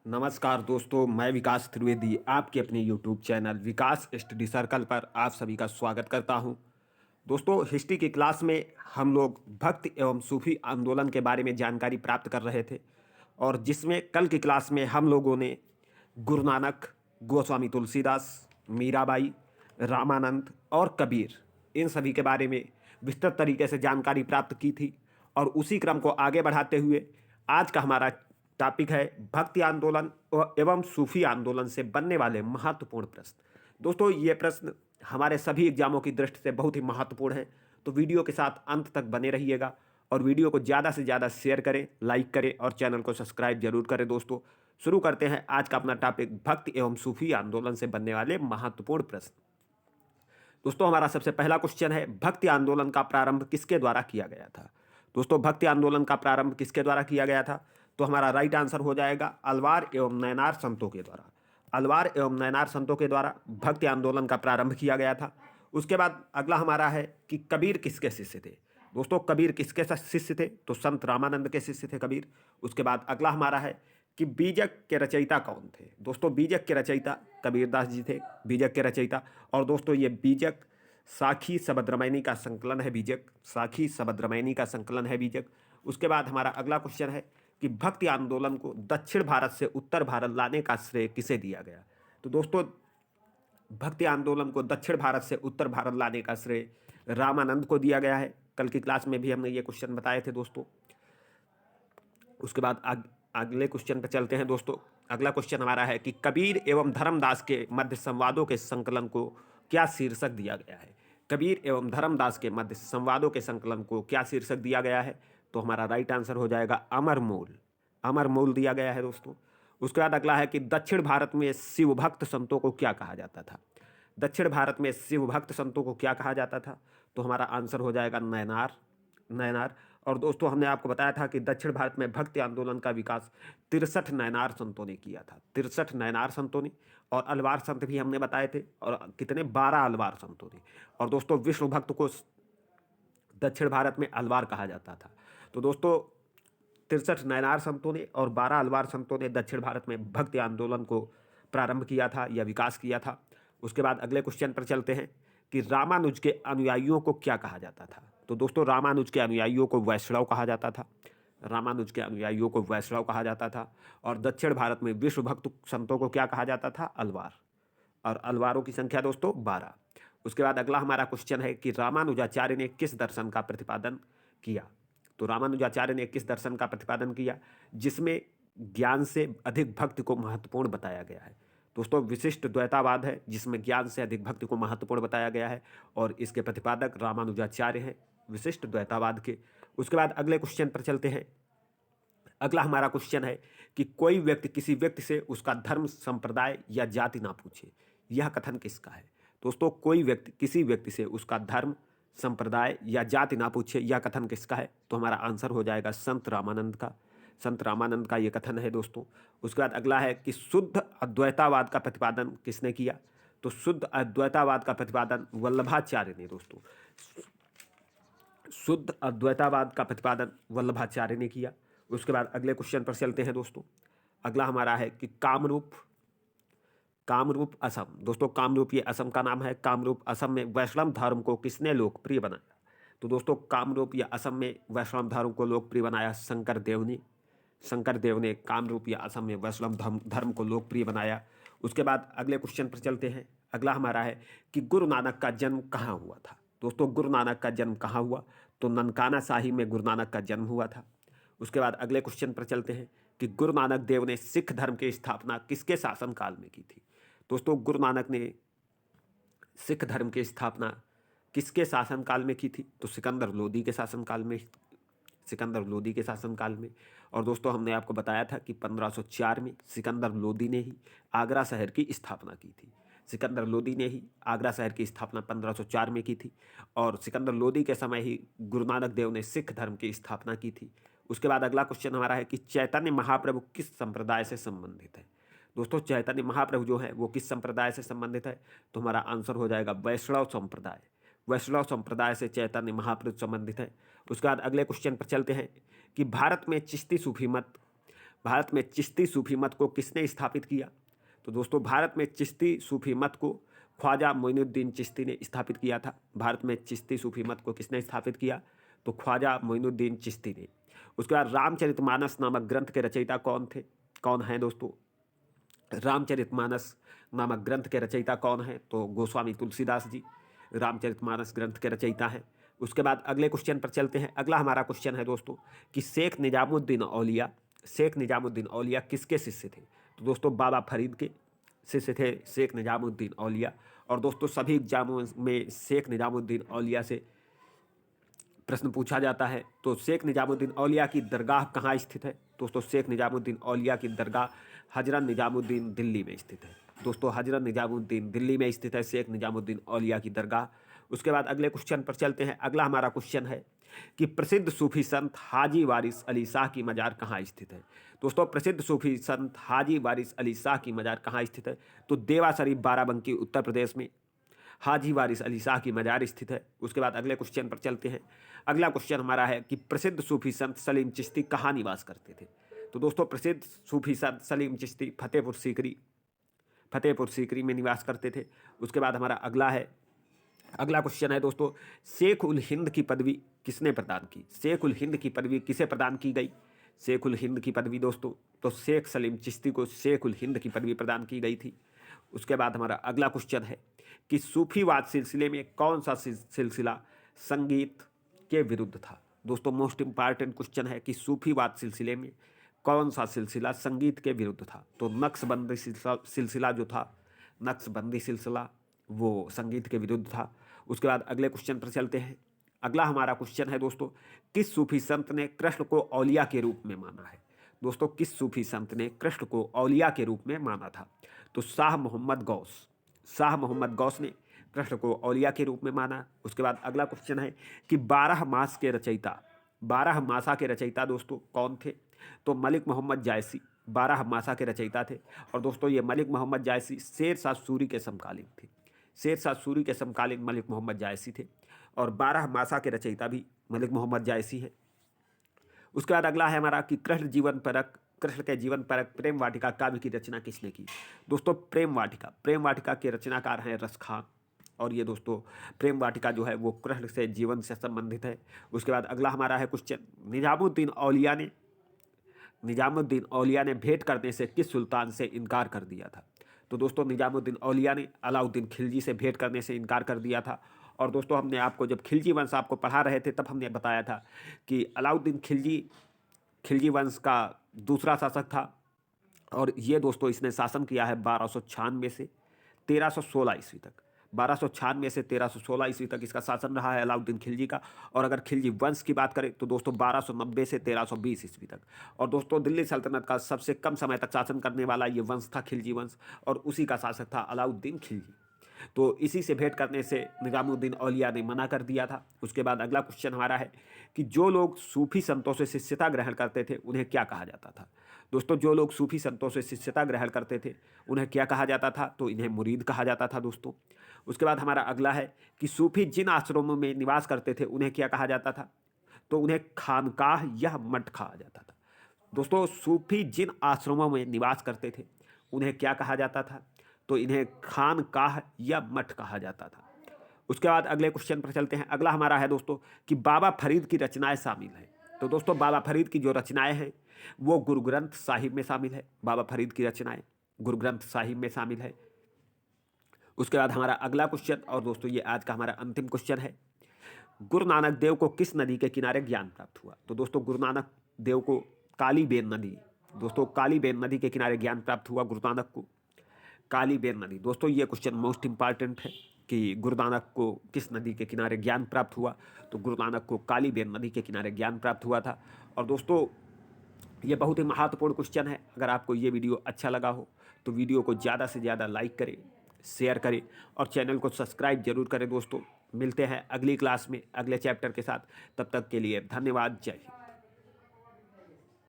नमस्कार दोस्तों, मैं विकास त्रिवेदी आपके अपने यूट्यूब चैनल विकास स्टडी सर्कल पर आप सभी का स्वागत करता हूं। दोस्तों, हिस्ट्री की क्लास में हम लोग भक्ति एवं सूफी आंदोलन के बारे में जानकारी प्राप्त कर रहे थे और जिसमें कल की क्लास में हम लोगों ने गुरु नानक, गोस्वामी तुलसीदास, मीराबाई, रामानंद और कबीर इन सभी के बारे में विस्तृत तरीके से जानकारी प्राप्त की थी। और उसी क्रम को आगे बढ़ाते हुए आज का हमारा टॉपिक है भक्ति आंदोलन एवं सूफी आंदोलन से बनने वाले महत्वपूर्ण प्रश्न। दोस्तों, ये प्रश्न हमारे सभी एग्जामों की दृष्टि से बहुत ही महत्वपूर्ण है, तो वीडियो के साथ अंत तक बने रहिएगा और वीडियो को ज़्यादा से ज़्यादा शेयर करें, लाइक करें और चैनल को सब्सक्राइब जरूर करें। दोस्तों, शुरू करते हैं आज का अपना टॉपिक भक्ति एवं सूफी आंदोलन से बनने वाले महत्वपूर्ण प्रश्न। दोस्तों, हमारा सबसे पहला क्वेश्चन है, भक्ति आंदोलन का प्रारंभ किसके द्वारा किया गया था? दोस्तों, भक्ति आंदोलन का प्रारंभ किसके द्वारा किया गया था? तो हमारा राइट आंसर हो जाएगा अलवार एवं नैनार संतों के द्वारा। अलवार एवं नैनार संतों के द्वारा भक्ति आंदोलन का प्रारंभ किया गया था। उसके बाद अगला हमारा है कि कबीर किसके शिष्य थे? दोस्तों, कबीर किसके शिष्य थे? तो संत रामानंद के शिष्य थे कबीर। उसके बाद अगला हमारा है कि बीजक के रचयिता कौन थे? दोस्तों, बीजक के रचयिता कबीरदास जी थे, बीजक के रचयिता। और दोस्तों, ये बीजक साखी सबद्रमैनी का संकलन है। बीजक साखी सबद्रमैनी का संकलन है बीजक। उसके बाद हमारा अगला क्वेश्चन है कि भक्ति आंदोलन को दक्षिण भारत से उत्तर भारत लाने का श्रेय किसे दिया गया? तो दोस्तों, भक्ति आंदोलन को दक्षिण भारत से उत्तर भारत लाने का श्रेय रामानंद को दिया गया है। कल की क्लास में भी हमने ये क्वेश्चन बताए थे दोस्तों। उसके बाद अगले क्वेश्चन पर चलते हैं दोस्तों। अगला क्वेश्चन हमारा है कि कबीर एवं धर्मदास के मध्य संवादों के संकलन को क्या शीर्षक दिया गया है? कबीर एवं धर्मदास के मध्य संवादों के संकलन को क्या शीर्षक दिया गया है? तो हमारा राइट आंसर हो जाएगा अमर मूल। अमर मूल दिया गया है दोस्तों। उसके बाद अगला है कि दक्षिण भारत में शिव भक्त संतों को क्या कहा जाता था? दक्षिण भारत में शिव भक्त संतों को क्या कहा जाता था? तो हमारा आंसर हो जाएगा नैनार। नैनार। और दोस्तों, हमने आपको बताया था कि दक्षिण भारत में भक्ति आंदोलन का विकास 63 नैनार संतों ने किया था। 63 नैनार संतों ने। और अलवार संत भी हमने बताए थे, और कितने 12 अलवार संतों ने। और दोस्तों, विष्णु भक्त को दक्षिण भारत में अलवार कहा जाता था। तो दोस्तों, 63 नैनार संतों ने और 12 अलवार संतों ने दक्षिण भारत में भक्ति आंदोलन को प्रारंभ किया था या विकास किया था। उसके बाद अगले क्वेश्चन पर चलते हैं कि रामानुज के अनुयायियों को क्या कहा जाता था? तो दोस्तों, रामानुज के अनुयायियों को वैष्णव कहा जाता था। रामानुज के अनुयायियों को वैष्णव कहा जाता था। और दक्षिण भारत में विश्व भक्त संतों को क्या कहा जाता था? अलवार। और अलवारों की संख्या दोस्तों 12। उसके बाद अगला हमारा क्वेश्चन है कि रामानुजाचार्य ने किस दर्शन का प्रतिपादन किया? तो रामानुजाचार्य ने किस दर्शन का प्रतिपादन किया जिसमें ज्ञान से अधिक भक्ति को महत्वपूर्ण बताया गया है? दोस्तों, विशिष्ट द्वैतावाद है जिसमें ज्ञान से अधिक भक्ति को महत्वपूर्ण बताया गया है, और इसके प्रतिपादक रामानुजाचार्य हैं, विशिष्ट द्वैतावाद के। उसके बाद अगले क्वेश्चन पर चलते हैं। अगला हमारा क्वेश्चन है कि कोई व्यक्ति किसी व्यक्ति से उसका धर्म, संप्रदाय या जाति ना पूछे, यह कथन किसका है? दोस्तों, कोई व्यक्ति किसी व्यक्ति से उसका धर्म, संप्रदाय या जाति ना पूछे, यह कथन किसका है? तो हमारा आंसर हो जाएगा संत रामानंद का। संत रामानंद का ये कथन है दोस्तों। उसके बाद अगला है कि शुद्ध अद्वैतावाद का प्रतिपादन किसने किया? तो शुद्ध अद्वैतावाद का प्रतिपादन वल्लभाचार्य ने दोस्तों। शुद्ध अद्वैतावाद का प्रतिपादन वल्लभाचार्य ने किया। उसके बाद अगले क्वेश्चन पर चलते हैं दोस्तों। अगला हमारा है कि कामरूप असम। दोस्तों, कामरूप ये असम का नाम है। कामरूप असम में वैष्णव धर्म को किसने लोकप्रिय बनाया? तो दोस्तों, कामरूप या असम में वैष्णव धर्म को लोकप्रिय बनाया शंकर देव ने। शंकर देव ने कामरूप या असम में वैष्णव धर्म को लोकप्रिय बनाया। उसके बाद अगले क्वेश्चन पर चलते हैं। अगला हमारा है कि गुरु नानक का जन्म कहाँ हुआ था? दोस्तों, गुरु नानक का जन्म कहाँ हुआ? तो ननकाना साहिब में गुरु नानक का जन्म हुआ था। उसके बाद अगले क्वेश्चन पर चलते हैं कि गुरु नानक देव ने सिख धर्म की स्थापना किसके शासनकाल में की थी? दोस्तों, गुरु नानक ने सिख धर्म की स्थापना किसके शासनकाल में की थी? तो सिकंदर लोदी के शासनकाल में। सिकंदर लोदी के शासनकाल में। और दोस्तों, हमने आपको बताया था कि 1504 में सिकंदर लोदी ने ही आगरा शहर की स्थापना की थी। सिकंदर लोदी ने ही आगरा शहर की स्थापना 1504 में की थी। और सिकंदर लोदी के समय ही गुरु नानक देव ने सिख धर्म की स्थापना की थी। उसके बाद अगला क्वेश्चन हमारा है कि चैतन्य महाप्रभु किस संप्रदाय से संबंधित है? दोस्तों, चैतन्य महाप्रभु जो है वो किस संप्रदाय से संबंधित है? तो हमारा आंसर हो जाएगा वैष्णव संप्रदाय। वैष्णव संप्रदाय से चैतन्य महाप्रभु संबंधित है। उसके बाद अगले क्वेश्चन पर चलते हैं कि भारत में भारत में चिश्ती सूफी मत को किसने स्थापित किया? तो दोस्तों भारत में चिश्ती सूफी मत को ख्वाजा मोइनुद्दीन चिश्ती ने स्थापित किया था। भारत में चिश्ती सूफी मत को किसने स्थापित किया? तो ख्वाजा मोइनुद्दीन चिश्ती ने। उसके बाद रामचरितमानस नामक ग्रंथ के रचयिता कौन हैं दोस्तों? रामचरितमानस नामक ग्रंथ के रचयिता कौन हैं? तो गोस्वामी तुलसीदास जी रामचरितमानस ग्रंथ के रचयिता हैं। उसके बाद अगले क्वेश्चन पर चलते हैं। अगला हमारा क्वेश्चन है दोस्तों कि शेख निजामुद्दीन औलिया किसके शिष्य थे? तो दोस्तों बाबा फरीद के शिष्य थे शेख निजामुद्दीन औलिया। और दोस्तों सभी एग्जामों में शेख निजामुद्दीन औलिया से प्रश्न पूछा जाता है। तो शेख निजामुद्दीन औलिया की दरगाह कहाँ स्थित है? दोस्तों शेख निजामुद्दीन औलिया की दरगाह हजरत निजामुद्दीन दिल्ली में स्थित है। दोस्तों हजरत निजामुद्दीन दिल्ली में स्थित है शेख निजामुद्दीन औलिया की दरगाह। उसके बाद अगले क्वेश्चन पर चलते हैं। अगला हमारा क्वेश्चन है कि प्रसिद्ध सूफी संत हाजी वारिस अली शाह की मजार कहाँ स्थित है? दोस्तों प्रसिद्ध सूफी संत हाजी वारिस अली शाह की मजार कहाँ स्थित है? तो देवा शरीफ बाराबंकी उत्तर प्रदेश में हाजी वारिस अली शाह की मजार स्थित है। उसके बाद अगले क्वेश्चन पर चलते हैं। अगला क्वेश्चन हमारा है कि प्रसिद्ध सूफी संत सलीम चिश्ती कहाँ निवास करते थे? तो दोस्तों प्रसिद्ध सूफी संत सलीम चिश्ती फतेहपुर सीकरी में निवास करते थे। उसके बाद हमारा अगला क्वेश्चन है दोस्तों, शेख उल हिंद की पदवी किसने प्रदान की? शेख उल हिंद की पदवी किसे प्रदान की गई? शेख उल हिंद की पदवी दोस्तों तो शेख सलीम चिश्ती को शेख उल हिंद की पदवी प्रदान की गई थी। उसके बाद हमारा अगला क्वेश्चन है कि सूफीवाद सिलसिले में कौन सा सिलसिला संगीत के विरुद्ध था? दोस्तों मोस्ट इंपॉर्टेंट क्वेश्चन है कि सूफीवाद सिलसिले में कौन सा सिलसिला संगीत के विरुद्ध था? तो नक्शबंदी सिलसिला जो था, नक्शबंदी सिलसिला वो संगीत के विरुद्ध था। उसके बाद अगले क्वेश्चन पर चलते हैं। अगला हमारा क्वेश्चन है दोस्तों, किस सूफी संत ने कृष्ण को औलिया के रूप में माना है? दोस्तों किस सूफी संत ने कृष्ण को औलिया के रूप में माना था? तो शाह मोहम्मद गौस ने कृष्ण को औलिया के रूप में माना। उसके बाद अगला क्वेश्चन है कि 12 मासा के रचयिता दोस्तों कौन थे? तो मलिक मोहम्मद जायसी 12 मासा के रचयिता थे। और दोस्तों ये मलिक मोहम्मद जायसी शेर शाह सूरी के समकालीन थे। शेर शाह सूरी के समकालीन मलिक मोहम्मद जायसी थे और 12 मासा के रचयिता भी मलिक मोहम्मद जायसी है। उसके बाद अगला है हमारा कि कृष्ण के जीवन परक प्रेम वाटिका काव्य की रचना किसने की? दोस्तों प्रेम वाटिका के रचनाकार हैं रस खान। और ये दोस्तों प्रेम वाटिका जो है वो कृष्ण से जीवन से संबंधित है। उसके बाद अगला हमारा है क्वेश्चन, निजामुद्दीन औलिया ने भेंट करने से किस सुल्तान से इनकार कर दिया था? तो दोस्तों निजामुद्दीन औलिया ने अलाउद्दीन खिलजी से भेंट करने से इनकार कर दिया था। और दोस्तों हमने आपको जब खिलजी वंश आपको पढ़ा रहे थे तब हमने बताया था कि अलाउद्दीन खिलजी वंश का दूसरा शासक था। और ये दोस्तों इसने शासन किया है 1296 से 1316 ईस्वी तक। 1296 से 1316 ईस्वी तक इसका शासन रहा है अलाउद्दीन खिलजी का। और अगर खिलजी वंश की बात करें तो दोस्तों 1290 से 1320 ईस्वी तक। और दोस्तों दिल्ली सल्तनत का सबसे कम समय तक शासन करने वाला ये वंश था खिलजी वंश, और उसी का शासक था अलाउद्दीन खिलजी। तो इसी से भेंट करने से निजामुद्दीन औलिया ने मना कर दिया था। उसके बाद अगला क्वेश्चन हमारा है कि जो लोग सूफी संतों से शिष्यता ग्रहण करते थे उन्हें क्या कहा जाता था? दोस्तों जो लोग सूफी संतों से शिष्यता ग्रहण करते थे उन्हें क्या कहा जाता था? तो इन्हें मुरीद कहा जाता था दोस्तों। उसके बाद हमारा अगला है कि सूफी जिन आश्रमों में निवास करते थे उन्हें क्या कहा जाता था? तो उन्हें खानकाह या मठ कहा जाता था। दोस्तों सूफी जिन आश्रमों में निवास करते थे उन्हें क्या कहा जाता था? तो इन्हें खानकाह या मठ कहा जाता था। उसके बाद अगले क्वेश्चन पर चलते हैं। अगला हमारा है दोस्तों कि बाबा फरीद की रचनाएं शामिल हैं। तो दोस्तों बाबा फरीद की जो रचनाएं हैं वो गुरु ग्रंथ साहिब में शामिल है। बाबा फरीद की रचनाएं गुरु ग्रंथ साहिब में शामिल है। उसके बाद हमारा अगला क्वेश्चन, और दोस्तों ये आज का हमारा अंतिम क्वेश्चन है, गुरु नानक देव को किस नदी के किनारे ज्ञान प्राप्त हुआ? तो दोस्तों गुरु नानक देव को कालीबेन नदी के किनारे ज्ञान प्राप्त हुआ गुरु नानक को। कालीबेन नदी, दोस्तों ये क्वेश्चन मोस्ट इंपॉर्टेंट है कि गुरु नानक को किस नदी के किनारे ज्ञान प्राप्त हुआ? तो गुरु नानक को कालीबेन नदी के किनारे ज्ञान प्राप्त हुआ था। और दोस्तों ये बहुत ही महत्वपूर्ण क्वेश्चन है। अगर आपको ये वीडियो अच्छा लगा हो तो वीडियो को ज़्यादा से ज़्यादा लाइक करें, शेयर करें और चैनल को सब्सक्राइब जरूर करें दोस्तों। मिलते हैं अगली क्लास में अगले चैप्टर के साथ। तब तक के लिए धन्यवाद। जय हिंद।